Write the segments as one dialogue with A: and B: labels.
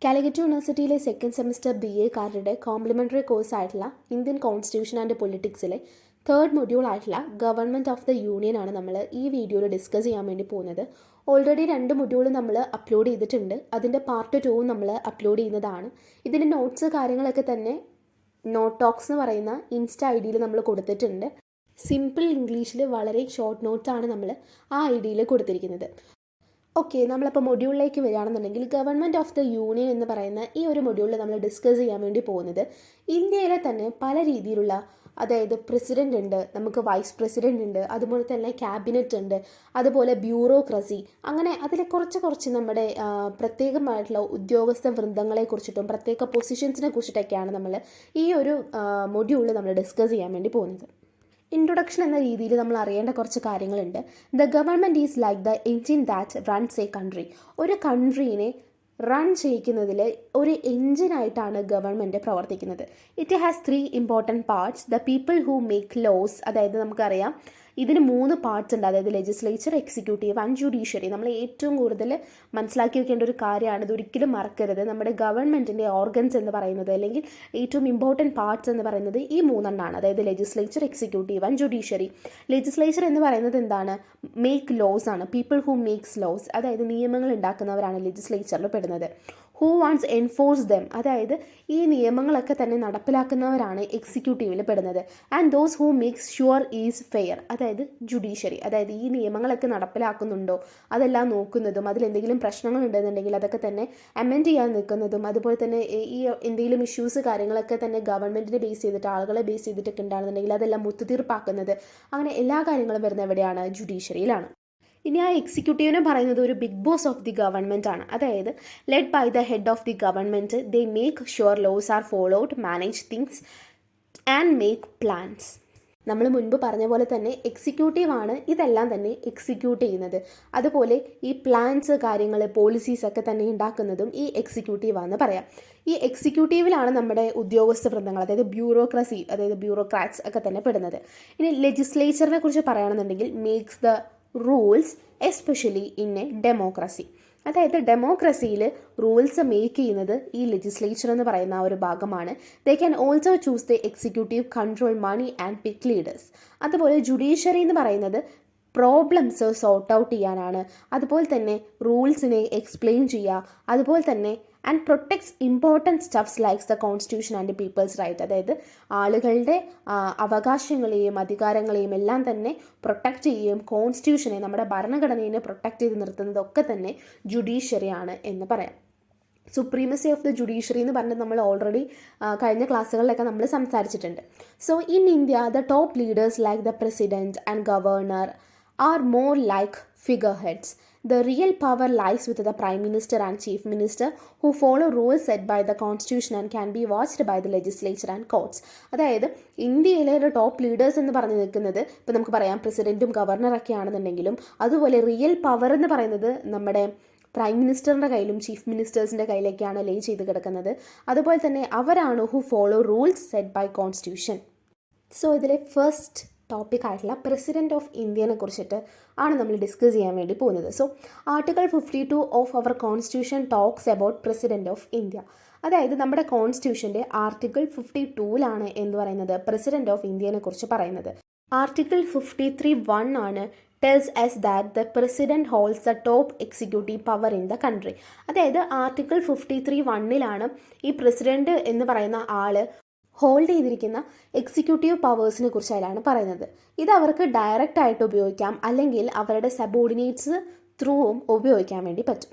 A: കാലിക്കറ്റ് യൂണിവേഴ്സിറ്റിയിലെ second semester BA-കാരുടെ complementary കോഴ്സായിട്ടുള്ള ഇന്ത്യൻ കോൺസ്റ്റിറ്റ്യൂഷൻ ആൻഡ് പൊളിറ്റിക്സിലെ തേർഡ് മൊഡ്യൂൾ ആയിട്ടുള്ള ഗവൺമെൻറ് ഓഫ് ദ യൂണിയൻ ആണ് നമ്മൾ ഈ വീഡിയോയിൽ ഡിസ്കസ് ചെയ്യാൻ വേണ്ടി പോകുന്നത്. ഓൾറെഡി 2 മൊഡ്യൂൾ നമ്മൾ അപ്ലോഡ് ചെയ്തിട്ടുണ്ട്. അതിൻ്റെ പാർട്ട് 2 നമ്മൾ അപ്ലോഡ് ചെയ്യുന്നതാണ്. ഇതിൻ്റെ നോട്ട്സ് കാര്യങ്ങളൊക്കെ തന്നെ നോട്ട് ടോക്സ് എന്ന് പറയുന്ന ഇൻസ്റ്റ ID നമ്മൾ കൊടുത്തിട്ടുണ്ട്. സിമ്പിൾ ഇംഗ്ലീഷിൽ വളരെ ഷോർട്ട് നോട്ട്സാണ് നമ്മൾ ആ ID കൊടുത്തിരിക്കുന്നത്. ഓക്കെ, നമ്മളപ്പോൾ മൊഡ്യൂളിലേക്ക് വരികയാണെന്നുണ്ടെങ്കിൽ ഗവൺമെൻറ് ഓഫ് ദ യൂണിയൻ എന്ന് പറയുന്ന ഈ ഒരു മൊഡ്യൂളിൽ നമ്മൾ ഡിസ്കസ് ചെയ്യാൻ വേണ്ടി പോകുന്നത് ഇന്ത്യയിലെ തന്നെ പല രീതിയിലുള്ള, അതായത് പ്രസിഡൻ്റ് ഉണ്ട്, നമുക്ക് വൈസ് പ്രസിഡൻ്റ് ഉണ്ട്, അതുപോലെ തന്നെ ക്യാബിനറ്റ് ഉണ്ട്, അതുപോലെ ബ്യൂറോക്രസി, അങ്ങനെ അതിലെ കുറച്ച് നമ്മുടെ പ്രത്യേകമായിട്ടുള്ള ഉദ്യോഗസ്ഥ വൃന്ദങ്ങളെക്കുറിച്ചിട്ടും പ്രത്യേക പൊസിഷൻസിനെ കുറിച്ചിട്ടൊക്കെയാണ് നമ്മൾ ഈ ഒരു മൊഡ്യൂളിൽ നമ്മൾ ഡിസ്കസ് ചെയ്യാൻ വേണ്ടി പോകുന്നത്. ഇൻട്രൊഡക്ഷൻ എന്ന രീതിയിൽ നമ്മൾ അറിയേണ്ട കുറച്ച് കാര്യങ്ങളുണ്ട്. The government is like the engine that runs A country. ഒരു കൺട്രീനെ റൺ ചെയ്യിക്കുന്നതിൽ ഒരു എൻജിനായിട്ടാണ് ഗവൺമെൻറ് പ്രവർത്തിക്കുന്നത്. It has 3 important parts. The people who make laws, അതായത് നമുക്കറിയാം ഇതിന് 3 പാർട്സ് ഉണ്ട്, അതായത് ലെജിസ്ലേച്ചർ, എക്സിക്യൂട്ടീവ് ആൻഡ് ജുഡീഷ്യറി. നമ്മൾ ഏറ്റവും കൂടുതൽ മനസ്സിലാക്കി വെക്കേണ്ട ഒരു കാര്യമാണ്, ഇതൊരിക്കലും മറക്കരുത്. നമ്മുടെ ഗവൺമെൻറ്റിൻ്റെ ഓർഗൻസ് എന്ന് പറയുന്നത്, അല്ലെങ്കിൽ ഏറ്റവും ഇമ്പോർട്ടൻറ്റ് പാർട്സ് എന്ന് പറയുന്നത് ഈ 3 എണ്ണമാണ്, അതായത് legislature, executive and judiciary. Legislature എന്ന് പറയുന്നത് എന്താണ്? മേക്ക് ലോസ് ആണ്. പീപ്പിൾ ഹൂ മേക്സ് ലോസ്, അതായത് നിയമങ്ങൾ ഉണ്ടാക്കുന്നവരാണ് ലെജിസ്ലേച്ചറിൽ പെടുന്നത്. ഹൂ വാണ്ട്സ് എൻഫോഴ്സ് ദം, അതായത് ഈ നിയമങ്ങളൊക്കെ തന്നെ നടപ്പിലാക്കുന്നവരാണ് എക്സിക്യൂട്ടീവിൽ പെടുന്നത്. And those who makes sure is fair, അതായത് ജുഡീഷ്യറി, അതായത് ഈ നിയമങ്ങളൊക്കെ നടപ്പിലാക്കുന്നുണ്ടോ അതെല്ലാം നോക്കുന്നതും അതിലെന്തെങ്കിലും പ്രശ്നങ്ങൾ ഉണ്ടെന്നുണ്ടെങ്കിൽ അതൊക്കെ തന്നെ അമെൻഡ് ചെയ്യാൻ നിൽക്കുന്നതും, അതുപോലെ തന്നെ ഈ എന്തെങ്കിലും ഇഷ്യൂസ് കാര്യങ്ങളൊക്കെ തന്നെ ഗവൺമെൻറ്റിനെ ബേസ് ചെയ്തിട്ട്, ആളുകളെ ബേസ് ചെയ്തിട്ടൊക്കെ ഉണ്ടാകുന്നുണ്ടെങ്കിൽ അതെല്ലാം ഒത്തുതീർപ്പാക്കുന്നത്, അങ്ങനെ എല്ലാ കാര്യങ്ങളും വരുന്ന എവിടെയാണ്? ജുഡീഷ്യറിയിലാണ്. ഇനി ആ എക്സിക്യൂട്ടീവിനെ പറയുന്നത് ഒരു big boss of the government ആണ്. അതായത് led by the head of the government, they make sure laws are followed, manage things and make plans. നമ്മൾ മുൻപ് പറഞ്ഞ പോലെ തന്നെ എക്സിക്യൂട്ടീവാണ് ഇതെല്ലാം തന്നെ എക്സിക്യൂട്ട് ചെയ്യുന്നത്. അതുപോലെ ഈ പ്ലാൻസ്, കാര്യങ്ങൾ, പോളിസീസ് ഒക്കെ തന്നെ ഉണ്ടാക്കുന്നതും ഈ എക്സിക്യൂട്ടീവാണെന്ന് പറയാം. ഈ എക്സിക്യൂട്ടീവിലാണ് നമ്മുടെ ഉദ്യോഗസ്ഥ വൃന്ദങ്ങൾ, അതായത് ബ്യൂറോക്രസി, അതായത് ബ്യൂറോക്രാറ്റ്സ് ഒക്കെ തന്നെ പെടുന്നത്. ഇനി ലെജിസ്ലേച്ചറിനെ കുറിച്ച് പറയുകയാണെന്നുണ്ടെങ്കിൽ makes the rules especially in A democracy, അതായത് ഡെമോക്രസിയിൽ റൂൾസ് മേക്ക് ചെയ്യുന്നത് ഈ ലെജിസ്ലേച്ചർ എന്ന് പറയുന്ന ആ ഒരു ഭാഗമാണ്. They can also choose the executive, control money and pick leaders. അതുപോലെ ജുഡീഷ്യറി എന്ന് പറയുന്നത് പ്രോബ്ലംസ് സോർട്ട് ഔട്ട് ചെയ്യാനാണ്, അതുപോലെ തന്നെ റൂൾസിനെ എക്സ്പ്ലെയിൻ ചെയ്യുക, അതുപോലെ തന്നെ and protects important stuffs likes the constitution and people's right, അതായത് ആളുകളുടെ അവകാശങ്ങളെയും അധികാരങ്ങളെയും എല്ലാം തന്നെ പ്രൊട്ടക്റ്റ് ചെയ്യുകയും കോൺസ്റ്റിറ്റ്യൂഷനെ, നമ്മുടെ ഭരണഘടനയെ പ്രൊട്ടക്റ്റ് ചെയ്ത് നിർത്തുന്നതൊക്കെ തന്നെ ജുഡീഷ്യറിയാണ് എന്ന് പറയാം. സുപ്രീമസി ഓഫ് ദ ജുഡീഷ്യറി എന്ന് പറഞ്ഞിട്ട് നമ്മൾ ഓൾറെഡി കഴിഞ്ഞ ക്ലാസ്സുകളിലൊക്കെ നമ്മൾ സംസാരിച്ചിട്ടുണ്ട്. So in India the top leaders like the president and governor are more like figureheads. The real power lies with the Prime Minister and Chief Minister, who follow rules set by the Constitution and can be watched by the legislature and courts. അതായത് ഇന്ത്യയിലെ ഒരു top leaders എന്ന് പറഞ്ഞു നിൽക്കുന്നത്, ഇപ്പോൾ നമുക്ക് പറയാം പ്രസിഡൻറ്റും ഗവർണറൊക്കെ ആണെന്നുണ്ടെങ്കിലും, അതുപോലെ റിയൽ പവർ എന്ന് പറയുന്നത് നമ്മുടെ പ്രൈം മിനിസ്റ്ററിൻ്റെ കയ്യിലും ചീഫ് മിനിസ്റ്റേഴ്സിൻ്റെ കയ്യിലേക്കാണ് ലേ ചെയ്ത് കിടക്കുന്നത്. അതുപോലെ തന്നെ അവരാണ് who follow rules set by constitution. So ഇതിലെ ഫസ്റ്റ് ടോപ്പിക് ആയിട്ടുള്ള പ്രസിഡൻറ്റ് ഓഫ് ഇന്ത്യനെ കുറിച്ചിട്ട് ആണ് നമ്മൾ ഡിസ്കസ് ചെയ്യാൻ വേണ്ടി പോകുന്നത്. So article 52 of our constitution talks about president of India. അതായത് നമ്മുടെ കോൺസ്റ്റിറ്റ്യൂഷൻ്റെ ആർട്ടിക്കിൾ 52 എന്ന് പറയുന്നത് പ്രസിഡൻറ്റ് ഓഫ് ഇന്ത്യനെ കുറിച്ച് പറയുന്നത്. ആർട്ടിക്കിൾ 53(1) ആണ് tells S that the president holds the top executive power in the country. അതായത് ആർട്ടിക്കിൾ 53(1) ഈ പ്രസിഡൻറ്റ് എന്ന് പറയുന്ന ആൾ ഹോൾഡ് ചെയ്തിരിക്കുന്ന എക്സിക്യൂട്ടീവ് പവേഴ്സിനെ കുറിച്ച് അതിലാണ് പറയുന്നത്. ഇത് അവർക്ക് ഡയറക്റ്റ് ആയിട്ട് ഉപയോഗിക്കാം, അല്ലെങ്കിൽ അവരുടെ സബോർഡിനേറ്റ്സ് ത്രൂവും ഉപയോഗിക്കാൻ വേണ്ടി പറ്റും.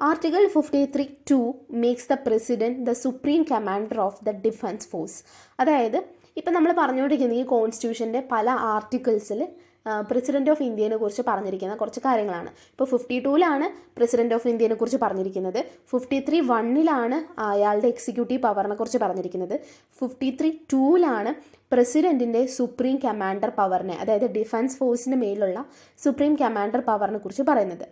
A: Article 53(2) makes the president the supreme commander of the defence force. അതായത് ഇപ്പം നമ്മൾ പറഞ്ഞുകൊണ്ടിരിക്കുന്ന ഈ കോൺസ്റ്റിറ്റ്യൂഷൻ്റെ പല ആർട്ടിക്കിൾസിൽ പ്രസിഡൻറ്റ് ഓഫ് ഇന്ത്യനെ കുറിച്ച് പറഞ്ഞിരിക്കുന്ന കുറച്ച് കാര്യങ്ങളാണ്. ഇപ്പോൾ 52 പ്രസിഡൻറ്റ് ഓഫ് ഇന്ത്യനെ കുറിച്ച് പറഞ്ഞിരിക്കുന്നത്, 53(1) അയാളുടെ എക്സിക്യൂട്ടീവ് പവറിനെ കുറിച്ച് പറഞ്ഞിരിക്കുന്നത്, 53(2) പ്രസിഡൻറ്റിൻ്റെ സുപ്രീം കമാൻഡർ പവറിനെ, അതായത് ഡിഫൻസ് ഫോഴ്സിന് മേലുള്ള സുപ്രീം കമാൻഡർ പവറിനെ കുറിച്ച് പറയുന്നത്.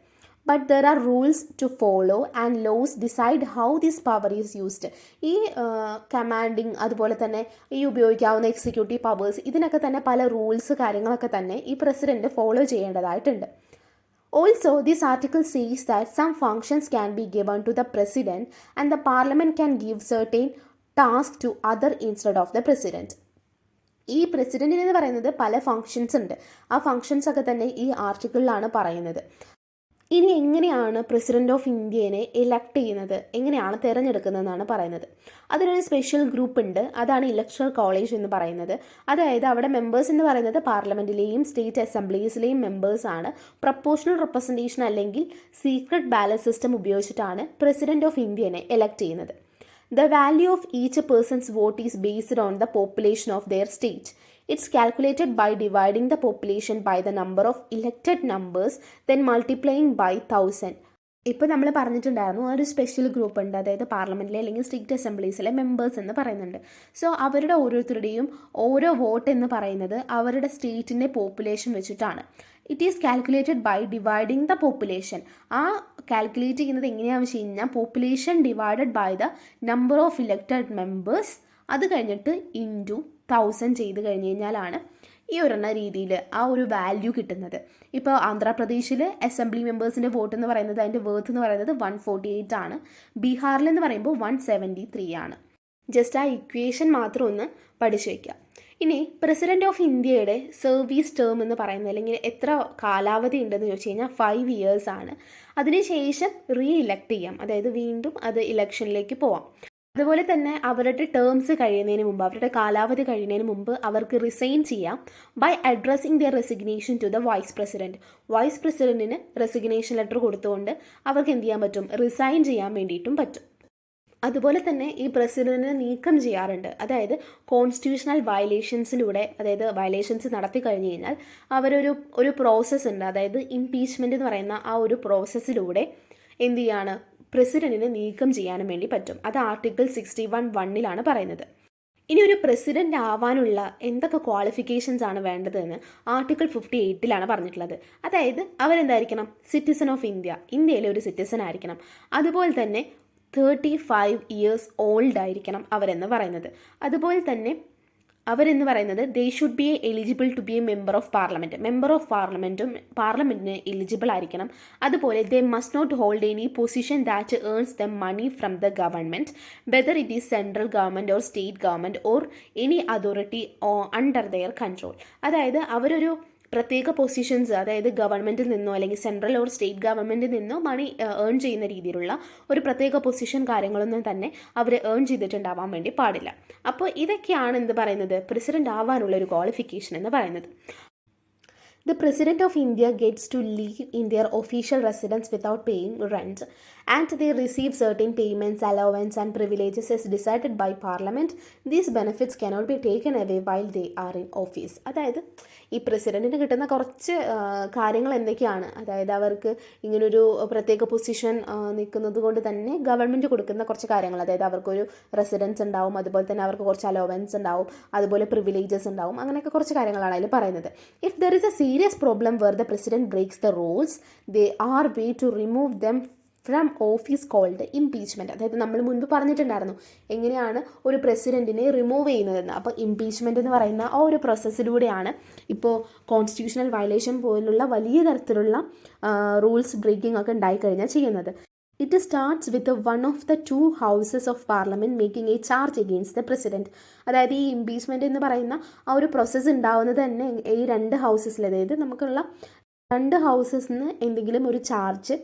A: But there are rules to follow and laws decide how this power is used. ഈ കമാൻഡിങ്, അതുപോലെ തന്നെ ഈ ഉപയോഗിക്കാവുന്ന എക്സിക്യൂട്ടീവ് പവേഴ്സ്, ഇതിനൊക്കെ തന്നെ പല റൂൾസ് കാര്യങ്ങളൊക്കെ തന്നെ ഈ പ്രസിഡൻറ്റ് ഫോളോ ചെയ്യേണ്ടതായിട്ടുണ്ട്. Also, this article says that some functions can be given to the president and the parliament can give certain tasks to other instead of the president. ഈ പ്രസിഡന്റിന് എന്ന് പറയുന്നത് പല ഫങ്ഷൻസ് ഉണ്ട്. ആ ഫങ്ഷൻസ് ഒക്കെ തന്നെ ഈ ആർട്ടിക്കിളിലാണ് പറയുന്നത്. ഇനി എങ്ങനെയാണ് പ്രസിഡന്റ് ഓഫ് ഇന്ത്യനെ ഇലക്ട് ചെയ്യുന്നത്, എങ്ങനെയാണ് തിരഞ്ഞെടുക്കുന്നതെന്നാണ് പറയുന്നത്. അതിനൊരു സ്പെഷ്യൽ ഗ്രൂപ്പ് ഉണ്ട്, അതാണ് ഇലക്ടറൽ കോളേജ് എന്ന് പറയുന്നത്. അതായത് അവിടെ മെമ്പേഴ്സ് എന്ന് പറയുന്നത് പാർലമെന്റിലെയും സ്റ്റേറ്റ് അസംബ്ലീസിലെയും മെമ്പേഴ്സാണ്. പ്രപ്പോർഷണൽ റെപ്രസെൻറ്റേഷൻ അല്ലെങ്കിൽ സീക്രട്ട് ബാലറ്റ് സിസ്റ്റം ഉപയോഗിച്ചിട്ടാണ് പ്രസിഡന്റ് ഓഫ് ഇന്ത്യനെ ഇലക്ട് ചെയ്യുന്നത്. The value of each person's vote is based on the population of their state. It's calculated by dividing the population by the number of elected members, then multiplying by 1000. ഇപ്പോൾ നമ്മൾ പറഞ്ഞിട്ടുണ്ടായിരുന്നു ഒരു special group ഉണ്ട്, അതായത് പാർലമെൻറ്റിലെ അല്ലെങ്കിൽ state അസംബ്ലീസിലെ members എന്ന് പറയുന്നുണ്ട്. So അവരുടെ ഓരോരുത്തരുടെയും ഓരോ വോട്ട് എന്ന് പറയുന്നത് അവരുടെ സ്റ്റേറ്റിൻ്റെ പോപ്പുലേഷൻ വെച്ചിട്ടാണ്. It is calculated by dividing the population. ആ കാൽക്കുലേറ്റ് ചെയ്യുന്നത് എങ്ങനെയാണെന്ന് വെച്ച് കഴിഞ്ഞാൽ population divided by the number of elected members, അത് കഴിഞ്ഞിട്ട് ഇൻറ്റു 1000 ചെയ്ത് കഴിഞ്ഞ് കഴിഞ്ഞാലാണ് ഈ ഒരെണ്ണ രീതിയിൽ ആ ഒരു വാല്യൂ കിട്ടുന്നത്. ഇപ്പോൾ ആന്ധ്രാപ്രദേശിൽ അസംബ്ലി മെമ്പേഴ്സിൻ്റെ വോട്ട് എന്ന് പറയുന്നത് അതിൻ്റെ വേർത്ത് എന്ന് പറയുന്നത് 148 ആണ്. ബീഹാറിൽ എന്ന് പറയുമ്പോൾ 173 ആണ്. ജസ്റ്റ് ആ ഇക്വേഷൻ മാത്രം ഒന്ന് പഠിച്ചു വയ്ക്കുക. ഇനി പ്രസിഡന്റ് ഓഫ് ഇന്ത്യയുടെ സർവീസ് ടേം എന്ന് പറയുന്നത് അല്ലെങ്കിൽ എത്ര കാലാവധി ഉണ്ടെന്ന് ചോദിച്ചു കഴിഞ്ഞാൽ 5 years ആണ്. അതിനുശേഷം റീ ഇലക്ട് ചെയ്യാം, അതായത് വീണ്ടും അത് ഇലക്ഷനിലേക്ക് പോവാം. അതുപോലെ തന്നെ അവരുടെ ടേംസ് കഴിയുന്നതിന് മുമ്പ്, അവരുടെ കാലാവധി കഴിയുന്നതിന് മുമ്പ് അവർക്ക് റിസൈൻ ചെയ്യാം by addressing their resignation to the vice president. Vice പ്രസിഡന്റിന് റെസിഗ്നേഷൻ ലെറ്റർ കൊടുത്തുകൊണ്ട് അവർക്ക് എന്ത് ചെയ്യാൻ പറ്റും, റിസൈൻ ചെയ്യാൻ വേണ്ടിയിട്ടും പറ്റും. അതുപോലെ തന്നെ ഈ പ്രസിഡന്റിനെ നീക്കം ചെയ്യാറുണ്ട്. അതായത് കോൺസ്റ്റിറ്റ്യൂഷണൽ വയലേഷൻസിലൂടെ, അതായത് വയലേഷൻസ് നടത്തി കഴിഞ്ഞ് കഴിഞ്ഞാൽ ഒരു പ്രോസസ്സ് ഉണ്ട്, അതായത് ഇംപീച്ച്മെൻറ്റ് എന്ന് പറയുന്ന ആ ഒരു പ്രോസസ്സിലൂടെ എന്ത് ചെയ്യാണ്, പ്രസിഡന്റിനെ നീക്കം ചെയ്യാനും വേണ്ടി പറ്റും. അത് ആർട്ടിക്കിൾ 61(1) പറയുന്നത്. ഇനി ഒരു പ്രസിഡന്റ് ആവാനുള്ള എന്തൊക്കെ ക്വാളിഫിക്കേഷൻസ് ആണ് വേണ്ടതെന്ന് ആർട്ടിക്കിൾ 58 പറഞ്ഞിട്ടുള്ളത്. അതായത് അവരെന്തായിരിക്കണം, സിറ്റിസൺ ഓഫ് ഇന്ത്യ, ഇന്ത്യയിലെ ഒരു സിറ്റിസൺ ആയിരിക്കണം. അതുപോലെ തന്നെ 35 years ഓൾഡ് ആയിരിക്കണം അവരെന്ന് പറയുന്നത്. അതുപോലെ തന്നെ അവരെന്ന് പറയുന്നത് they should be eligible to be a member of parliament. Member of പാർലമെൻറ്റിന് എലിജിബിൾ ആയിരിക്കണം. അതുപോലെ they must not hold any position that earns the money from the government, whether it is central government or state government or any authority under their control. അതായത് അവരൊരു പ്രത്യേക positions, അതായത് ഗവൺമെൻറ്റിൽ നിന്നോ അല്ലെങ്കിൽ സെൻട്രൽ ഓർ സ്റ്റേറ്റ് ഗവൺമെൻറ്റിൽ നിന്നോ മണി earn ചെയ്യുന്ന രീതിയിലുള്ള ഒരു പ്രത്യേക പൊസിഷൻ കാര്യങ്ങളൊന്നും തന്നെ അവർ ഏൺ ചെയ്തിട്ടുണ്ടാവാൻ വേണ്ടി പാടില്ല. അപ്പോൾ ഇതൊക്കെയാണ് എന്ത് പറയുന്നത്, പ്രസിഡന്റ് ആവാനുള്ള ഒരു ക്വാളിഫിക്കേഷൻ എന്ന് പറയുന്നത്. The President of India gets to live in their official residence without paying rent, and they receive certain payments, allowance and privileges as decided by Parliament. These benefits cannot be taken away while they are in office. അതായത് ഈ പ്രസിഡന്റിന് കിട്ടുന്ന കുറച്ച് കാര്യങ്ങൾ എന്തൊക്കെയാണ്, അതായത് അവർക്ക് ഇങ്ങനൊരു പ്രത്യേക പൊസിഷൻ നിൽക്കുന്നത് കൊണ്ട് തന്നെ ഗവൺമെൻറ് കൊടുക്കുന്ന കുറച്ച് കാര്യങ്ങൾ, അതായത് അവർക്കൊരു റെസിഡൻസ് ഉണ്ടാവും, അതുപോലെ തന്നെ അവർക്ക് കുറച്ച് അലോവൻസ് ഉണ്ടാവും, അതുപോലെ പ്രിവിലേജസ് ഉണ്ടാവും, അങ്ങനെയൊക്കെ കുറച്ച് കാര്യങ്ങളാണ് അതിൽ പറയുന്നത്. If there is A serious problem where the president breaks the rules, there are way to remove them from office called impeachment. അതായത് നമ്മൾ മുൻപ് പറഞ്ഞിട്ടുണ്ടായിരുന്നു എങ്ങനെയാണ് ഒരു പ്രസിഡന്റിനെ റിമൂവ് ചെയ്യുന്നതെന്ന്. അപ്പോൾ ഇംപീച്ച്മെൻറ്റ് എന്ന് പറയുന്ന ആ ഒരു പ്രോസസ്സിലൂടെയാണ് ഇപ്പോൾ കോൺസ്റ്റിറ്റ്യൂഷണൽ വയലേഷൻ പോലുള്ള വലിയ തരത്തിലുള്ള റൂൾസ് ബ്രേക്കിംഗ് ഒക്കെ ഉണ്ടായിക്കഴിഞ്ഞാൽ ചെയ്യുന്നത്. It starts with one of the two houses of parliament making a charge against the president. അതായത് ഈ ഇംപീച്ച്മെൻറ്റ് എന്ന് പറയുന്ന ആ ഒരു പ്രോസസ്സ് ഉണ്ടാവുന്നത് തന്നെ ഈ 2 ഹൗസസിൽ, അതായത് നമുക്കുള്ള 2 ഹൗസസിൽ നിന്ന് എന്തെങ്കിലും ഒരു ചാർജ്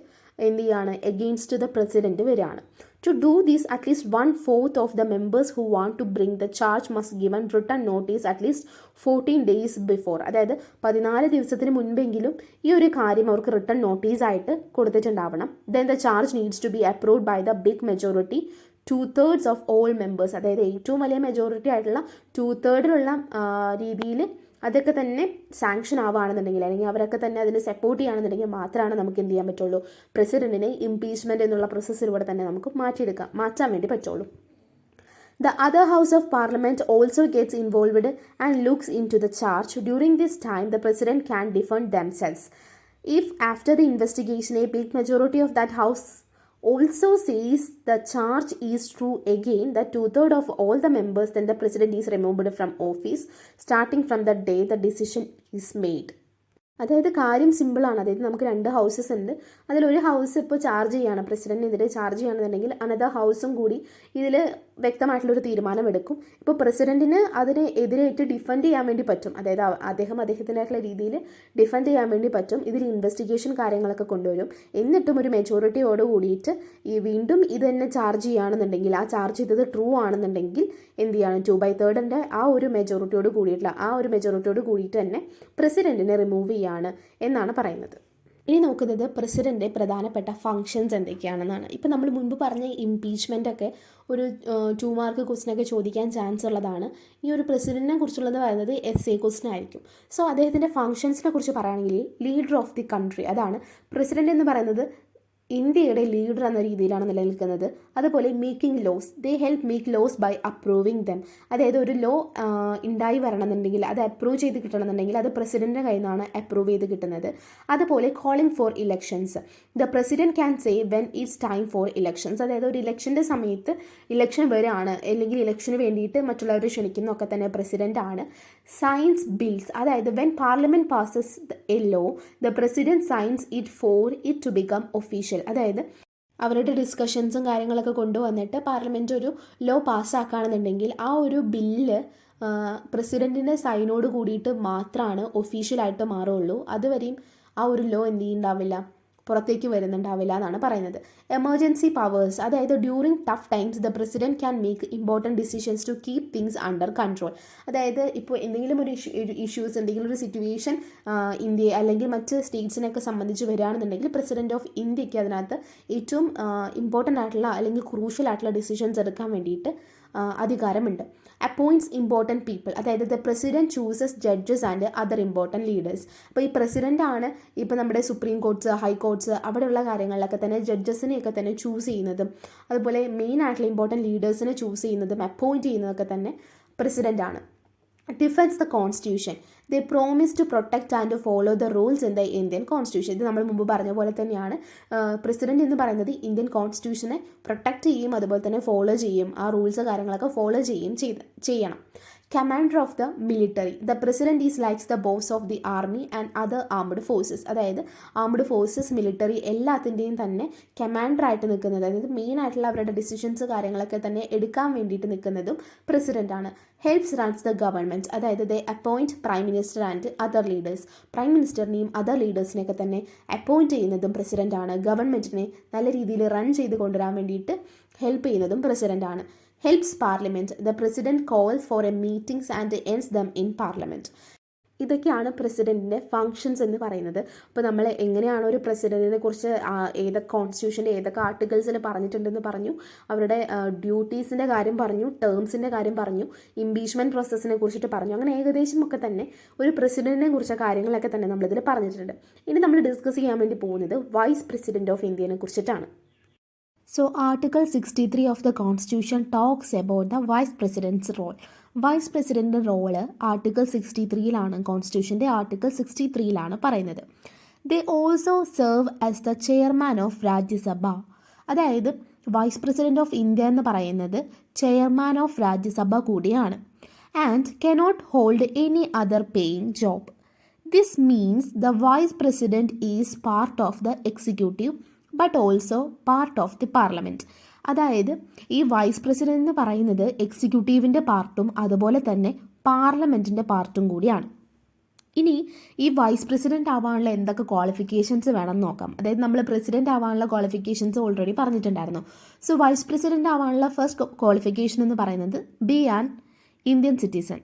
A: എന്ത് ചെയ്യാണ്, എഗെയിൻസ്റ്റ് ദ പ്രസിഡന്റ് വരികയാണ്. To do this, at least 1/4 of the members who want to bring the charge must given written notice at least 14 days before. അതായത് 14 ദിവസത്തിന് മുൻപെങ്കിലും ഈ ഒരു കാര്യം അവർക്ക് റിട്ടേൺ നോട്ടീസ് ആയിട്ട് കൊടുത്തിട്ടുണ്ടാവണം. Then the charge needs to be approved by the big majority, 2/3 of all members. അതായത് ഏറ്റവും വലിയ മെജോറിറ്റി ആയിട്ടുള്ള 2/3 രീതിയിൽ അതൊക്കെ തന്നെ സാങ്ഷൻ ആവുകയാണെന്നുണ്ടെങ്കിൽ, അല്ലെങ്കിൽ അവരൊക്കെ തന്നെ അതിന് സപ്പോർട്ട് ചെയ്യുകയാണെന്നുണ്ടെങ്കിൽ മാത്രമാണ് നമുക്ക് എന്ത് ചെയ്യാൻ പറ്റുള്ളൂ, പ്രസിഡന്റിനെ ഇംപീച്ച്മെൻറ്റ് എന്നുള്ള പ്രോസസ്സിലൂടെ തന്നെ നമുക്ക് മാറ്റാൻ വേണ്ടി പറ്റുള്ളൂ. The other house of parliament also gets involved and looks into the charge. During this time, the president can defend themselves. If after the investigation a big majority of that house also says the charge is true again, that 2/3 of all the members, then the president is removed from office starting from the day the decision is made. അതായത് കാര്യം സിമ്പിളാണ്. അതായത് നമുക്ക് 2 houses ഉണ്ട്. അതിലൊരു house ഇപ്പോൾ charge ചെയ്യുകയാണ്, പ്രസിഡന്റിനെതിരെ charge ചെയ്യുകയാണെന്നുണ്ടെങ്കിൽ അനദർ ഹൗസും കൂടി ഇതിൽ വ്യക്തമായിട്ടുള്ളൊരു തീരുമാനം എടുക്കും. ഇപ്പോൾ പ്രസിഡന്റിന് അതിനെ എതിരായിട്ട് ഡിഫെൻഡ് ചെയ്യാൻ വേണ്ടി പറ്റും. അതായത് അദ്ദേഹത്തിൻ്റെതായിട്ടുള്ള രീതിയിൽ ഡിഫെൻഡ് ചെയ്യാൻ വേണ്ടി പറ്റും. ഇതിൽ ഇൻവെസ്റ്റിഗേഷൻ കാര്യങ്ങളൊക്കെ കൊണ്ടുവരും. എന്നിട്ടും ഒരു മെജോറിറ്റിയോട് കൂടിയിട്ട് വീണ്ടും ഇത് തന്നെ ചാർജ് ചെയ്യുകയാണെന്നുണ്ടെങ്കിൽ, ആ ചാർജ് ചെയ്തത് ട്രൂ ആണെന്നുണ്ടെങ്കിൽ എന്ത് ചെയ്യണം, 2/3 ആ ഒരു മെജോറിറ്റിയോട് കൂടിയിട്ട് തന്നെ പ്രസിഡന്റിനെ റിമൂവ് ചെയ്യാണ് എന്നാണ് പറയുന്നത്. ഇനി നോക്കുന്നത് പ്രസിഡന്റ് പ്രധാനപ്പെട്ട ഫങ്ഷൻസ് എന്തൊക്കെയാണെന്നാണ്. ഇപ്പം നമ്മൾ മുൻപ് പറഞ്ഞ ഇംപീച്ച്മെൻ്റ് ഒക്കെ ഒരു 2 മാർക്ക് ക്വസ്റ്റിനൊക്കെ ചോദിക്കാൻ ചാൻസ് ഉള്ളതാണ്. ഈ ഒരു പ്രസിഡന്റിനെ കുറിച്ചുള്ളത് പറയുന്നത് essay ക്വസ്റ്റൻ ആയിരിക്കും. സോ അദ്ദേഹത്തിൻ്റെ ഫങ്ഷൻസിനെ കുറിച്ച് പറയുകയാണെങ്കിൽ ലീഡർ ഓഫ് ദി കൺട്രി, അതാണ് പ്രസിഡന്റ് എന്ന് പറയുന്നത്. ഇന്ത്യയുടെ ലീഡർ എന്ന രീതിയിലാണ് നിലനിൽക്കുന്നത്. അതുപോലെ making laws, they help make laws by approving them. അതായത് ഒരു ലോ ഉണ്ടായി വരണമെന്നുണ്ടെങ്കിൽ, അത് അപ്രൂവ് ചെയ്ത് കിട്ടണമെന്നുണ്ടെങ്കിൽ അത് പ്രസിഡന്റിൻ്റെ കയ്യിൽ നിന്നാണ് അപ്രൂവ് ചെയ്ത് കിട്ടുന്നത്. അതുപോലെ calling four elections, the president can say when it's time for elections. അതായത് ഒരു ഇലക്ഷൻ്റെ സമയത്ത് ഇലക്ഷൻ വരികയാണ്, അല്ലെങ്കിൽ ഇലക്ഷന് വേണ്ടിയിട്ട് മറ്റുള്ളവരെ ക്ഷണിക്കുന്നതൊക്കെ തന്നെ പ്രസിഡന്റ് ആണ്. സൈൻസ് ബിൽസ്, അതായത് when parliament passes a law the president signs it for it to become official. അതായത് അവരുടെ ഡിസ്കഷൻസും കാര്യങ്ങളൊക്കെ കൊണ്ടുവന്നിട്ട് പാർലമെൻറ്റ് ഒരു ലോ പാസ്സാക്കുകയാണെന്നുണ്ടെങ്കിൽ ആ ഒരു ബില്ല് പ്രസിഡൻറ്റിൻ്റെ സൈനോട് കൂടിയിട്ട് മാത്രമാണ് ഒഫീഷ്യലായിട്ട് മാറുള്ളൂ. അതുവരെയും ആ ഒരു ലോ എന്ത് ചെയ്യുന്നുണ്ടാവില്ല, പുറത്തേക്ക് വരുന്നുണ്ടാവില്ല എന്നാണ് പറയുന്നത്. എമർജൻസി പവേഴ്സ്, അതായത് during tough times the president can make important decisions to keep things under control. അതായത് ഇപ്പോൾ എന്തെങ്കിലും ഒരു ഇഷ്യൂസ്, എന്തെങ്കിലും ഒരു സിറ്റുവേഷൻ ഇന്ത്യയെ അല്ലെങ്കിൽ മറ്റ് സ്റ്റേറ്റ്സിനെയൊക്കെ സംബന്ധിച്ച് വരികയാണെന്നുണ്ടെങ്കിൽ പ്രസിഡന്റ് ഓഫ് ഇന്ത്യക്ക് അതിനകത്ത് ഏറ്റവും ഇമ്പോർട്ടൻ്റ് ആയിട്ടുള്ള അല്ലെങ്കിൽ ക്രൂഷ്യൽ ആയിട്ടുള്ള ഡിസിഷൻസ് എടുക്കാൻ വേണ്ടിയിട്ട് അധികാരമുണ്ട്. അപ്പോയിൻറ്റ്സ് ഇമ്പോർട്ടൻറ്റ് പീപ്പിൾ, അതായത് the president chooses judges and other important leaders. അപ്പോൾ ഈ പ്രസിഡൻ്റ് ആണ് ഇപ്പോൾ നമ്മുടെ സുപ്രീം കോർട്ട്സ്, ഹൈക്കോർട്ട്സ് അവിടെയുള്ള കാര്യങ്ങളിലൊക്കെ തന്നെ ജഡ്ജസിനെയൊക്കെ തന്നെ ചൂസ് ചെയ്യുന്നതും, അതുപോലെ മെയിൻ ആയിട്ടുള്ള ഇമ്പോർട്ടൻറ്റ് ലീഡേഴ്സിനെ ചൂസ് ചെയ്യുന്നതും അപ്പോയിൻറ്റ് ചെയ്യുന്നതൊക്കെ തന്നെ പ്രസിഡൻ്റ് ആണ്. Defence the constitution, they promise to protect and follow the rules in the Indian constitution. ഇത് നമ്മൾ മുമ്പ് പറഞ്ഞ പോലെ തന്നെയാണ്. പ്രസിഡന്റ് എന്ന് പറയുന്നത് ഇന്ത്യൻ കോൺസ്റ്റിറ്റ്യൂഷനെ പ്രൊട്ടക്റ്റ് ചെയ്യും, അതുപോലെ തന്നെ ഫോളോ ചെയ്യും, ആ റൂൾസ് കാര്യങ്ങളൊക്കെ ഫോളോ ചെയ്യണം. Commander of the military, the president is likes the boss of the army and other armed forces. അതായത് ആംഡ് ഫോഴ്സസ്, മിലിറ്ററി എല്ലാത്തിൻ്റെയും തന്നെ കമാൻഡറായിട്ട് നിൽക്കുന്നത്, അതായത് മെയിൻ ആയിട്ടുള്ള അവരുടെ ഡിസിഷൻസ് കാര്യങ്ങളൊക്കെ തന്നെ എടുക്കാൻ വേണ്ടിയിട്ട് നിൽക്കുന്നതും പ്രസിഡന്റ് ആണ്. ഹെൽപ്സ് റൺസ് ദ ഗവൺമെൻറ്, അതായത് they appoint prime minister and other leaders. Prime മിനിസ്റ്ററിനെയും അതർ ലീഡേഴ്സിനെയൊക്കെ തന്നെ അപ്പോയിൻറ്റ് ചെയ്യുന്നതും പ്രസിഡന്റ് ആണ്. ഗവൺമെൻറ്റിനെ നല്ല രീതിയിൽ റൺ ചെയ്ത് കൊണ്ടുവരാൻ വേണ്ടിയിട്ട് ഹെൽപ്പ് ചെയ്യുന്നതും പ്രസിഡന്റ് ആണ്. Helps parliament, the president calls four A meetings and ends them in parliament. ഇതൊക്കെയാണ് പ്രസിഡൻറ്റിൻ്റെ ഫങ്ഷൻസ് എന്ന് പറയുന്നത്. അപ്പോൾ നമ്മൾ എങ്ങനെയാണ് ഒരു പ്രസിഡൻറ്റിനെ കുറിച്ച് ഏതൊക്കെ കോൺസ്റ്റിറ്റ്യൂഷൻ്റെ ഏതൊക്കെ ആർട്ടിക്കിൾസിൽ പറഞ്ഞിട്ടുണ്ടെന്ന് പറഞ്ഞു, അവരുടെ ഡ്യൂട്ടീസിൻ്റെ കാര്യം പറഞ്ഞു, ടേംസിൻ്റെ കാര്യം പറഞ്ഞു, ഇംപീച്ച്മെൻറ്റ് പ്രോസസ്സിനെ കുറിച്ചിട്ട് പറഞ്ഞു. അങ്ങനെ ഏകദേശം ഒക്കെ തന്നെ ഒരു പ്രസിഡൻറ്റിനെ കുറിച്ച കാര്യങ്ങളൊക്കെ തന്നെ നമ്മളിതിൽ പറഞ്ഞിട്ടുണ്ട്. ഇനി നമ്മൾ ഡിസ്കസ് ചെയ്യാൻ വേണ്ടി പോകുന്നത് വൈസ് പ്രസിഡന്റ് ഓഫ് ഇന്ത്യനെ കുറിച്ചിട്ടാണ്. So Article 63 of the Constitution talks about the Vice President's role. Vice president role article 63യിലാണ്, കോൺസ്റ്റിറ്റ്യൂഷൻ്റെ ആർട്ടിക്കിൾ 63യിലാണ് പറയുന്നത്. They also serve as the chairman of Rajya Sabha. അതായത് വൈസ് പ്രസിഡന്റ് ഓഫ് ഇന്ത്യ എന്ന് പറയുന്നത് ചെയർമാൻ ഓഫ് രാജ്യസഭ കൂടിയാണ്. And cannot hold any other paying job. This means the vice president is part of the executive but also part of the parliament. അതായത് ഈ vice president എന്ന് പറയുന്നത് എക്സിക്യൂട്ടീവിൻ്റെ പാർട്ടും അതുപോലെ തന്നെ പാർലമെൻറ്റിൻ്റെ പാർട്ടും കൂടിയാണ്. ഇനി ഈ വൈസ് പ്രസിഡന്റ് ആവാനുള്ള എന്തൊക്കെ ക്വാളിഫിക്കേഷൻസ് വേണം നോക്കാം. അതായത് നമ്മൾ പ്രസിഡന്റ് ആവാനുള്ള ക്വാളിഫിക്കേഷൻസ് ഓൾറെഡി പറഞ്ഞിട്ടുണ്ടായിരുന്നു. സോ വൈസ് പ്രസിഡന്റ് ആവാനുള്ള ഫസ്റ്റ് ക്വാളിഫിക്കേഷൻ എന്ന് പറയുന്നത് ബി ആൻ ഇന്ത്യൻ സിറ്റിസൺ,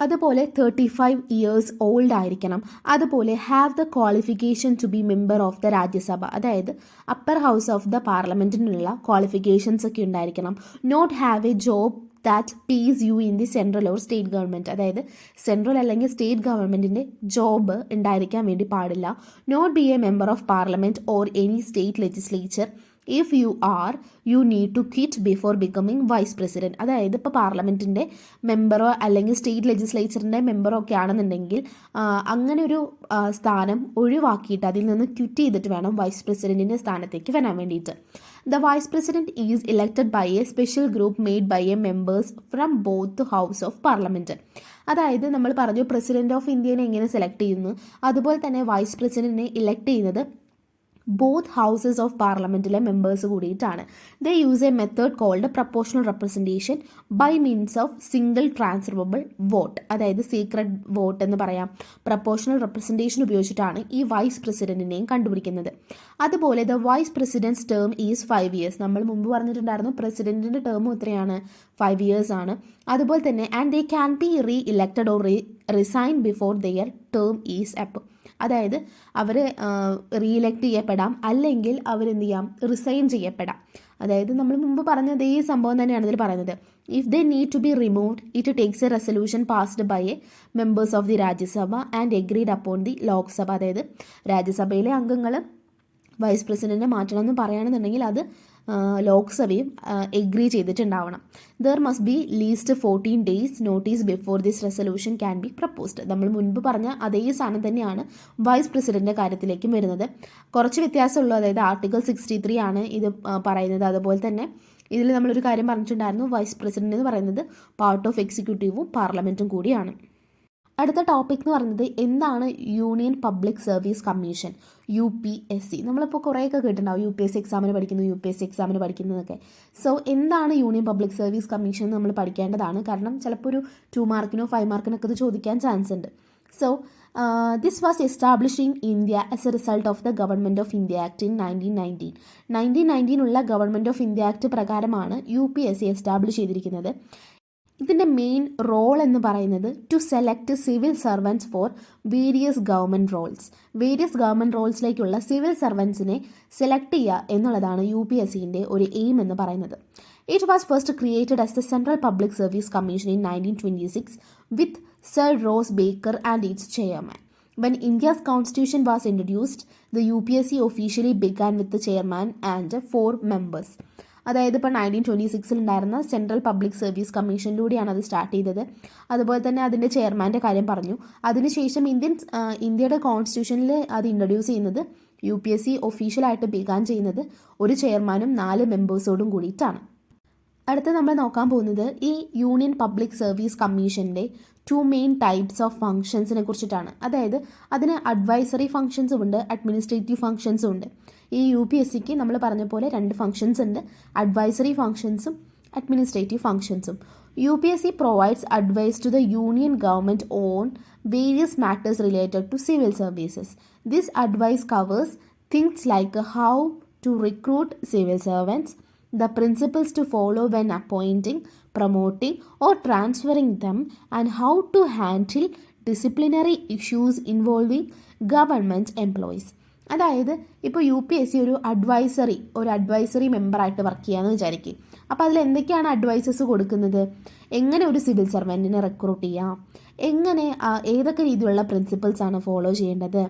A: അതുപോലെ 35 ഇയേഴ്സ് ഓൾഡ് ആയിരിക്കണം, അതുപോലെ have the qualification to be member of the Rajya Sabha, അതായത് അപ്പർ ഹൗസ് ഓഫ് ദ പാർലമെൻറ്റിനുള്ള ക്വാളിഫിക്കേഷൻസ് ഒക്കെ ഉണ്ടായിരിക്കണം. Not have a job that pays you in the central or state government, അതായത് central അല്ലെങ്കിൽ state ഗവൺമെൻറ്റിൻ്റെ ജോബ് ഉണ്ടായിരിക്കാൻ വേണ്ടി പാടില്ല. Not be a member of parliament or any state legislature. If you are you need to quit before becoming vice president. അതായത് ഇപ്പോൾ പാർലമെൻറ്റിൻ്റെ മെമ്പറോ അല്ലെങ്കിൽ state ലെജിസ്ലേച്ചറിൻ്റെ മെമ്പറോ ഒക്കെ ആണെന്നുണ്ടെങ്കിൽ അങ്ങനെ ഒരു സ്ഥാനം ഒഴിവാക്കിയിട്ട് അതിൽ നിന്ന് ക്വിറ്റ് ചെയ്തിട്ട് വേണം വൈസ് പ്രസിഡൻറ്റിൻ്റെ സ്ഥാനത്തേക്ക് വരാൻ വേണ്ടിയിട്ട്. The vice president is elected by a special group made by a members from both the house of parliament. അതായത് നമ്മൾ പറഞ്ഞു പ്രസിഡന്റ് ഓഫ് ഇന്ത്യനെ എങ്ങനെ സെലക്ട് ചെയ്യുന്നു, അതുപോലെ തന്നെ വൈസ് പ്രസിഡന്റിനെ ഇലക്ട് ചെയ്യുന്നത് ബോത്ത് ഹൗസസ് ഓഫ് പാർലമെൻറ്റിലെ മെമ്പേഴ്സ് കൂടിയിട്ടാണ്. They use a method called proportional representation by means of single transferable vote, അതായത് സീക്രട്ട് വോട്ട് എന്ന് പറയാം. പ്രപ്പോർഷണൽ റെപ്രസെൻറ്റേഷൻ ഉപയോഗിച്ചിട്ടാണ് ഈ വൈസ് പ്രസിഡന്റിനെയും കണ്ടുപിടിക്കുന്നത്. അതുപോലെ the vice president's term is 5 years. നമ്മൾ മുമ്പ് പറഞ്ഞിട്ടുണ്ടായിരുന്നു പ്രസിഡന്റിൻ്റെ ടേമും എത്രയാണ്, 5 years ആണ്. അതുപോലെ തന്നെ and they can be re elected or resign before their term is up. അതായത് അവർ റീഇലക്ട് ചെയ്യപ്പെടാം, അല്ലെങ്കിൽ അവരെന്ത് ചെയ്യാം, റിസൈൻ ചെയ്യപ്പെടാം. അതായത് നമ്മൾ മുമ്പ് പറഞ്ഞത് ഈ സംഭവം തന്നെയാണ് ഇതിൽ പറയുന്നത്. If they need to be removed it takes a resolution passed by a members of the Rajya Sabha and agreed upon the Lok Sabha. അതായത് രാജ്യസഭയിലെ അംഗങ്ങൾ വൈസ് പ്രസിഡന്റിനെ മാറ്റണമെന്ന് പറയുകയാണെന്നുണ്ടെങ്കിൽ അത് ലോക്സഭയും എഗ്രി ചെയ്തിട്ടുണ്ടാവണം. There must be least 14 days notice before this resolution can be proposed. നമ്മൾ മുൻപ് പറഞ്ഞ അതേ സാധനം തന്നെയാണ് വൈസ് പ്രസിഡന്റിൻ്റെ കാര്യത്തിലേക്കും വരുന്നത്. കുറച്ച് വ്യത്യാസമുള്ളൂ. അതായത് ആർട്ടിക്കിൾ 63 ആണ് ഇത് പറയുന്നത്. അതുപോലെ തന്നെ ഇതിൽ നമ്മളൊരു കാര്യം പറഞ്ഞിട്ടുണ്ടായിരുന്നു, വൈസ് പ്രസിഡന്റ് എന്ന് പറയുന്നത് പാർട്ട് ഓഫ് എക്സിക്യൂട്ടീവും പാർലമെൻറ്റും കൂടിയാണ്. അടുത്ത ടോപ്പിക് എന്ന് പറയുന്നത് എന്താണ് union public service commission, UPSC. നമ്മളിപ്പോൾ കുറേയൊക്കെ കേട്ടിട്ടുണ്ടാവും UPSC എക്സാമിന് പഠിക്കുന്നു, UPSC എക്സാമിന് പഠിക്കുന്നതൊക്കെ. സോ എന്താണ് യൂണിയൻ പബ്ലിക് സർവീസ് കമ്മീഷൻ നമ്മൾ പഠിക്കേണ്ടതാണ്. കാരണം ചിലപ്പോൾ ഒരു 2 മാർക്കിനോ 5 മാർക്കിനൊക്കെ ഇത് ചോദിക്കാൻ ചാൻസ് ഉണ്ട്. So this was established in India as a result of the government of India act in 1919. 1919 government of India act പ്രകാരമാണ് UPSC എസ്റ്റാബ്ലിഷ് ചെയ്തിരിക്കുന്നത്. ഇതിൻ്റെ മെയിൻ റോൾ എന്ന് പറയുന്നത് to select civil servants for various government roles. Various government റോൾസിലേക്കുള്ള civil സർവൻസിനെ select ചെയ്യുക എന്നുള്ളതാണ് UPSCൻ്റെ ഒരു എയിം എന്ന് പറയുന്നത്. It was first created as the central public service commission in 1926 with sir rose Baker and it's chairman. When India's constitution was introduced, the UPSC officially began with the chairman and 4 members. അതായത് ഇപ്പോൾ 1926 ഉണ്ടായിരുന്ന central public service കമ്മീഷനിലൂടെയാണ് അത് start ചെയ്തത്. അതുപോലെ തന്നെ അതിൻ്റെ ചെയർമാൻ്റെ കാര്യം പറഞ്ഞു. അതിനുശേഷം ഇന്ത്യയുടെ കോൺസ്റ്റിറ്റ്യൂഷനിൽ അത് ഇൻട്രൊഡ്യൂസ് ചെയ്യുന്നത് UPSC ഒഫീഷ്യലായിട്ട് ബിഗാൻ ചെയ്യുന്നത് ഒരു ചെയർമാനും 4 മെമ്പേഴ്സോടും കൂടിയിട്ടാണ്. അടുത്ത നമ്മൾ നോക്കാൻ പോകുന്നത് ഈ യൂണിയൻ പബ്ലിക് സർവീസ് കമ്മീഷൻ്റെ 2 മെയിൻ ടൈപ്സ് ഓഫ് ഫങ്ഷൻസിനെ കുറിച്ചിട്ടാണ്. അതായത് അതിന് അഡ്വൈസറി ഫങ്ഷൻസും ഉണ്ട്, അഡ്മിനിസ്ട്രേറ്റീവ് ഫങ്ഷൻസും ഉണ്ട്. ഈ UPSCക്ക് നമ്മൾ പറഞ്ഞ പോലെ 2 ഫങ്ഷൻസ് ഉണ്ട്, അഡ്വൈസറി ഫങ്ഷൻസും അഡ്മിനിസ്ട്രേറ്റീവ് ഫങ്ഷൻസും. UPSC provides advice to the union government on various matters related to civil services. This advice covers things like how to recruit civil servants, the principles to follow when appointing, promoting or transferring them, and how to handle disciplinary issues involving government employees. അതായത് ഇപ്പോൾ UPSC ഒരു advisory മെമ്പറായിട്ട് work ചെയ്യാമെന്ന് വിചാരിക്കും. അപ്പോൾ അതിൽ എന്തൊക്കെയാണ് advices കൊടുക്കുന്നത്, എങ്ങനെ ഒരു സിവിൽ സർവൻറ്റിനെ റിക്രൂട്ട് ചെയ്യാം, എങ്ങനെ ഏതൊക്കെ രീതിയിലുള്ള പ്രിൻസിപ്പിൾസാണ് ഫോളോ ചെയ്യേണ്ടത്,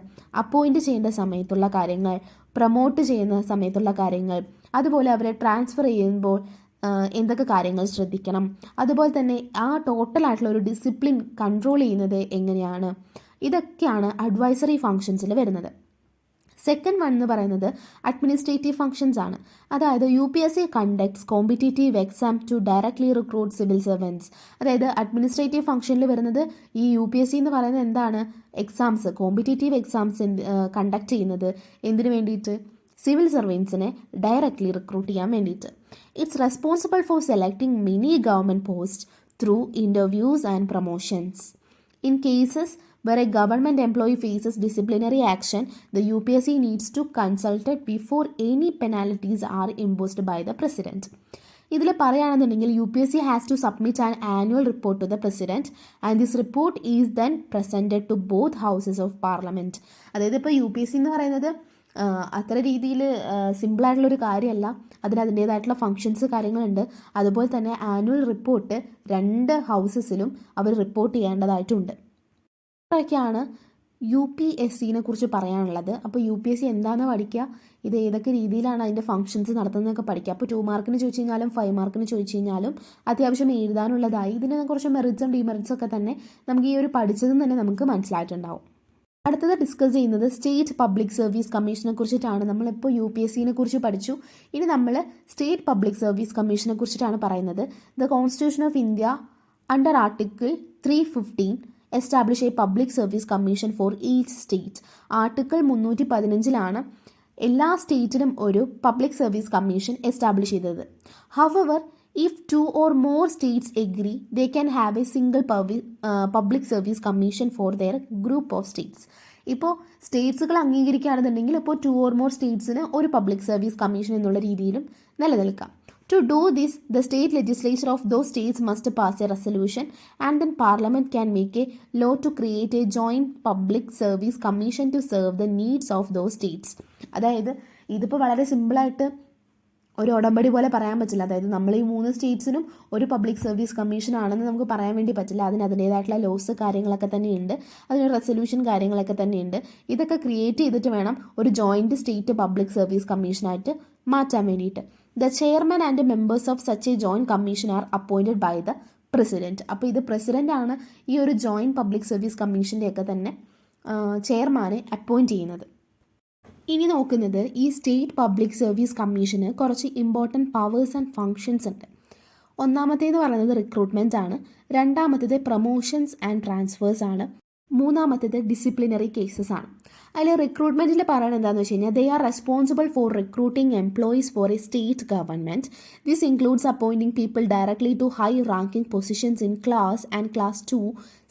A: അപ്പോയിൻറ്റ് ചെയ്യേണ്ട സമയത്തുള്ള കാര്യങ്ങൾ, പ്രൊമോട്ട് ചെയ്യുന്ന സമയത്തുള്ള കാര്യങ്ങൾ, അതുപോലെ അവരെ ട്രാൻസ്ഫർ ചെയ്യുമ്പോൾ എന്തൊക്കെ കാര്യങ്ങൾ ശ്രദ്ധിക്കണം, അതുപോലെ തന്നെ ആ ടോട്ടലായിട്ടുള്ള ഒരു ഡിസിപ്ലിൻ കൺട്രോൾ ചെയ്യുന്നത് എങ്ങനെയാണ്, ഇതൊക്കെയാണ് അഡ്വൈസറി ഫങ്ഷൻസിൽ വരുന്നത്. സെക്കൻഡ് വൺ എന്ന് പറയുന്നത് അഡ്മിനിസ്ട്രേറ്റീവ് ഫങ്ഷൻസ് ആണ്. അതായത് UPSC conducts competitive exam to directly recruit civil servants. അതായത് അഡ്മിനിസ്ട്രേറ്റീവ് ഫങ്ഷനിൽ വരുന്നത് ഈ UPSC എന്ന് പറയുന്നത് എന്താണ്, എക്സാംസ്, കോമ്പറ്റേറ്റീവ് എക്സാംസ് കണ്ടക്ട് ചെയ്യുന്നത് എന്തിനു വേണ്ടിയിട്ട്, സിവിൽ സർവൻസിനെ ഡയറക്ട്ലി റിക്രൂട്ട് ചെയ്യാൻ വേണ്ടിയിട്ട്. It's responsible for selecting many government post through interviews and promotions. In cases where a government employee faces disciplinary action, the UPSC needs to consult it before any penalties are imposed by the president. ഇതിൽ പറയുകയാണെന്നുണ്ടെങ്കിൽ UPSC has to submit an annual report to the president and this report is then presented to both houses of parliament. അതായത് ഇപ്പോൾ UPSC എന്ന് പറയുന്നത് അത്ര രീതിയിൽ സിമ്പിളായിട്ടുള്ളൊരു കാര്യമല്ല. അതിൻ്റേതായിട്ടുള്ള ഫങ്ഷൻസ് കാര്യങ്ങളുണ്ട്. അതുപോലെ തന്നെ ആനുവൽ റിപ്പോർട്ട് 2 ഹൗസസിലും അവർ റിപ്പോർട്ട് ചെയ്യേണ്ടതായിട്ടുണ്ട്. ഇതൊക്കെയാണ് UPSCനെ കുറിച്ച് പറയാനുള്ളത്. അപ്പോൾ UPSC എന്താണെന്ന് പഠിക്കുക, ഇത് ഏതൊക്കെ രീതിയിലാണ് അതിൻ്റെ ഫങ്ഷൻസ് നടത്തുന്നതൊക്കെ പഠിക്കുക. അപ്പോൾ 2 മാർക്കിന് ചോദിച്ചു കഴിഞ്ഞാലും 5 മാർക്കിന് ചോദിച്ചു കഴിഞ്ഞാലും അത്യാവശ്യം എഴുതാനുള്ളതായി. ഇതിനെ കുറച്ച് മെറിറ്റ്സും ഡിമെറിറ്റ്സും ഒക്കെ തന്നെ നമുക്ക് ഈ ഒരു പഠിച്ചതും തന്നെ നമുക്ക് മനസ്സിലായിട്ടുണ്ടാവും. അടുത്തത് ഡിസ്കസ് ചെയ്യുന്നത് സ്റ്റേറ്റ് പബ്ലിക് സർവീസ് കമ്മീഷനെ കുറിച്ചിട്ടാണ്. നമ്മളിപ്പോൾ UPSCനെ കുറിച്ച് പഠിച്ചു. ഇനി നമ്മൾ സ്റ്റേറ്റ് പബ്ലിക് സർവീസ് കമ്മീഷനെ കുറിച്ചിട്ടാണ് പറയുന്നത്. The constitution of India under article 315 establish a public service commission for each state. Article 315 എല്ലാ സ്റ്റേറ്റിനും ഒരു പബ്ലിക് സർവീസ് കമ്മീഷൻ എസ്റ്റാബ്ലിഷ് ചെയ്തത്. However if 2 or more states agree, they can have a single public service commission for their group of states. ഇപ്പോൾ സ്റ്റേറ്റ്സുകൾ അംഗീകരിക്കുകയാണെന്നുണ്ടെങ്കിൽ ഇപ്പോൾ 2 or more സ്റ്റേറ്റ്സിന് ഒരു public service commission എന്നുള്ള രീതിയിലും നിലനിൽക്കാം. To do this, the state legislature of those states must pass a resolution and then Parliament can make a law to create a joint public service commission to serve the needs of those states. അതായത് ഇതിപ്പോൾ വളരെ സിമ്പിളായിട്ട് ഒരു ഉടമ്പടി പോലെ പറയാൻ പറ്റില്ല. അതായത് നമ്മൾ ഈ 3 സ്റ്റേറ്റ്സിനും ഒരു പബ്ലിക് സർവീസ് കമ്മീഷൻ ആണെന്ന് നമുക്ക് പറയാൻ വേണ്ടി പറ്റില്ല. അതിൻ്റേതായിട്ടുള്ള ലോസ് കാര്യങ്ങളൊക്കെ തന്നെയുണ്ട്, അതിനൊരു റെസൊല്യൂഷൻ കാര്യങ്ങളൊക്കെ തന്നെയുണ്ട്. ഇതൊക്കെ ക്രിയേറ്റ് ചെയ്തിട്ട് വേണം ഒരു ജോയിൻറ്റ് സ്റ്റേറ്റ് പബ്ലിക് സർവീസ് കമ്മീഷനായിട്ട് മാറ്റാൻ വേണ്ടിയിട്ട്. The chairman and members of such a joint commission are appointed by the president. അപ്പോൾ ഇത് പ്രസിഡൻ്റാണ് ഈ ഒരു ജോയിൻറ്റ് പബ്ലിക് സർവീസ് കമ്മീഷൻ്റെയൊക്കെ തന്നെ ചെയർമാനെ അപ്പോയിൻറ്റ് ചെയ്യുന്നത്. ഇനി നോക്കുന്നത് ഈ സ്റ്റേറ്റ് പബ്ലിക് സർവീസ് കമ്മീഷന് കുറച്ച് ഇമ്പോർട്ടൻറ്റ് പവേഴ്സ് ആൻഡ് ഫങ്ഷൻസ് ഉണ്ട്. ഒന്നാമത്തേന്ന് പറയുന്നത് റിക്രൂട്ട്മെൻറ്റ് ആണ്. രണ്ടാമത്തേത് പ്രൊമോഷൻസ് ആൻഡ് ട്രാൻസ്ഫേഴ്സ് ആണ്. മൂന്നാമത്തേത് ഡിസിപ്ലിനറി കേസസ് ആണ്. അതിൽ റിക്രൂട്ട്മെൻറ്റിൽ പറയുന്നത് എന്താണെന്ന് വെച്ച് കഴിഞ്ഞാൽ they are responsible for recruiting employees for a state government. This includes appointing people directly to high ranking positions in class and class 2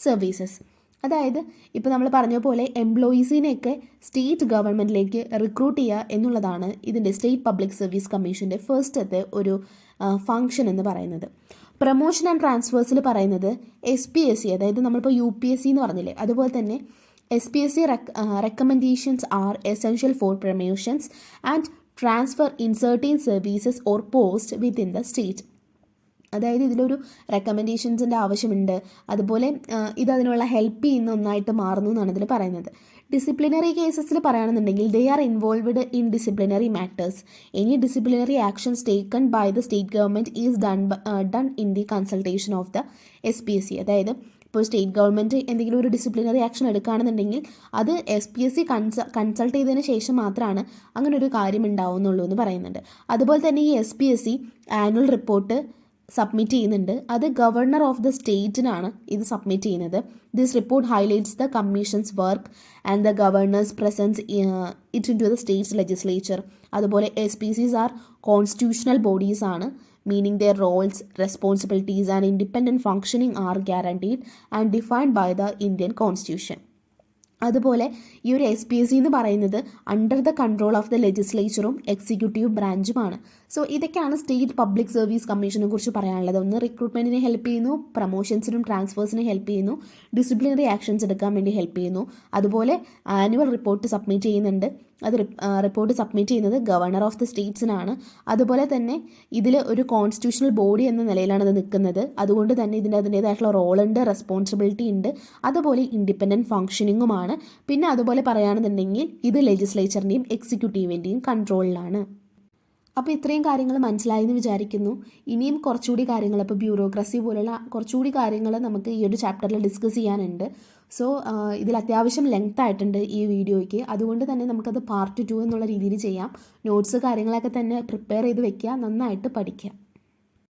A: services. അതായത് ഇപ്പോൾ നമ്മൾ പറഞ്ഞ പോലെ എംപ്ലോയീസിനെയൊക്കെ സ്റ്റേറ്റ് ഗവൺമെൻറ്റിലേക്ക് റിക്രൂട്ട് ചെയ്യുക എന്നുള്ളതാണ് ഇതിൻ്റെ സ്റ്റേറ്റ് പബ്ലിക് സർവീസ് കമ്മീഷൻ്റെ ഫസ്റ്റത്തെ ഒരു ഫങ്ഷൻ എന്ന് പറയുന്നത്. പ്രൊമോഷൻ ആൻഡ് ട്രാൻസ്ഫേഴ്സിൽ പറയുന്നത് SPSC, അതായത് നമ്മളിപ്പോൾ UPSC എന്ന് പറഞ്ഞില്ലേ, അതുപോലെ തന്നെ SPSC recommendations are essential for promotions and transfer in certain services or post within the state. അതായത് ഇതിലൊരു റെക്കമെൻഡേഷൻസിൻ്റെ ആവശ്യമുണ്ട്, അതുപോലെ ഇത് അതിനുള്ള ഹെൽപ്പ് ചെയ്യുന്ന ഒന്നായിട്ട് മാറുന്നു എന്നാണ് ഇതിൽ പറയുന്നത്. ഡിസിപ്ലിനറി കേസസിൽ പറയുകയാണെന്നുണ്ടെങ്കിൽ they are involved in disciplinary matters. Any disciplinary actions taken by the state government is done in the consultation of the SPSC. അതായത് ഇപ്പോൾ സ്റ്റേറ്റ് ഗവൺമെൻറ് എന്തെങ്കിലും ഒരു ഡിസിപ്ലിനറി ആക്ഷൻ എടുക്കുകയാണെന്നുണ്ടെങ്കിൽ അത് SPSC കൺസൾട്ട് ചെയ്തതിന് ശേഷം മാത്രമാണ് അങ്ങനെ ഒരു കാര്യം ഉണ്ടാവുന്നുള്ളൂ എന്ന് പറയുന്നുണ്ട്. അതുപോലെ തന്നെ ഈ SPSC ആനുവൽ റിപ്പോർട്ട് സബ്മിറ്റ് ചെയ്യുന്നുണ്ട്. അത് ഗവർണർ ഓഫ് ദ സ്റ്റേറ്റിനാണ് ഇത് സബ്മിറ്റ് ചെയ്യുന്നത്. This report highlights the commission's work and the governor's presents it in to the state's legislature. അതുപോലെ SPCs ആർ കോൺസ്റ്റിറ്റ്യൂഷണൽ ബോഡീസ് ആണ്, meaning their roles, responsibilities and independent functioning are guaranteed and defined by the Indian Constitution. അതുപോലെ ഈ ഒരു SPSC എന്ന് പറയുന്നത് under the control of the ലെജിസ്ലേച്ചറും executive ബ്രാഞ്ചുമാണ്. So ഇതൊക്കെയാണ് സ്റ്റേറ്റ് പബ്ലിക് സർവീസ് കമ്മീഷനെ കുറിച്ച് പറയാനുള്ളത്. ഒന്ന് റിക്രൂട്ട്മെൻറ്റിനെ ഹെൽപ്പ് ചെയ്യുന്നു, പ്രൊമോഷൻസിനും ട്രാൻസ്ഫേഴ്സിനും ഹെൽപ്പ് ചെയ്യുന്നു, ഡിസിപ്ലിനറി ആക്ഷൻസ് എടുക്കാൻ വേണ്ടി ഹെൽപ്പ് ചെയ്യുന്നു. അതുപോലെ ആനുവൽ റിപ്പോർട്ട് സബ്മിറ്റ് ചെയ്യുന്നുണ്ട്. അത് റിപ്പോർട്ട് സബ്മിറ്റ് ചെയ്യുന്നത് ഗവർണർ ഓഫ് ദി സ്റ്റേറ്റ്സിനാണ്. അതുപോലെ തന്നെ ഇതിൽ ഒരു കോൺസ്റ്റിറ്റ്യൂഷണൽ ബോഡി എന്ന നിലയിലാണ് ഇത് നിൽക്കുന്നത്. അതുകൊണ്ട് തന്നെ അതിൻ്റേതായിട്ടുള്ള റോളുണ്ട്, റെസ്പോൺസിബിലിറ്റി ഉണ്ട്, അതുപോലെ ഇൻഡിപെൻഡൻറ്റ് ഫങ്ഷനിങ്ങുമാണ്. പിന്നെ അതുപോലെ പറയുകയാണെന്നുണ്ടെങ്കിൽ ഇത് ലെജിസ്ലേച്ചറിൻ്റെയും എക്സിക്യൂട്ടീവിൻ്റെയും കൺട്രോളിലാണ്. അപ്പോൾ ഇത്രയും കാര്യങ്ങൾ മനസ്സിലായി എന്ന് വിചാരിക്കുന്നു. ഇനിയും കുറച്ചുകൂടി കാര്യങ്ങൾ, ഇപ്പോൾ ബ്യൂറോക്രസി പോലുള്ള കുറച്ചുകൂടി കാര്യങ്ങൾ നമുക്ക് ഈ ഒരു ചാപ്റ്ററിൽ ഡിസ്കസ് ചെയ്യാനുണ്ട്. സോ ഇതിൽ അത്യാവശ്യം ലെങ്ത് ആയിട്ടുണ്ട് ഈ വീഡിയോയ്ക്ക്. അതുകൊണ്ട് തന്നെ നമുക്കത് പാർട്ട് 2 എന്നുള്ള രീതിയിൽ ചെയ്യാം. നോട്ട്സ് കാര്യങ്ങളൊക്കെ തന്നെ പ്രിപ്പയർ ചെയ്ത് വെക്കുക, നന്നായിട്ട് പഠിക്കുക.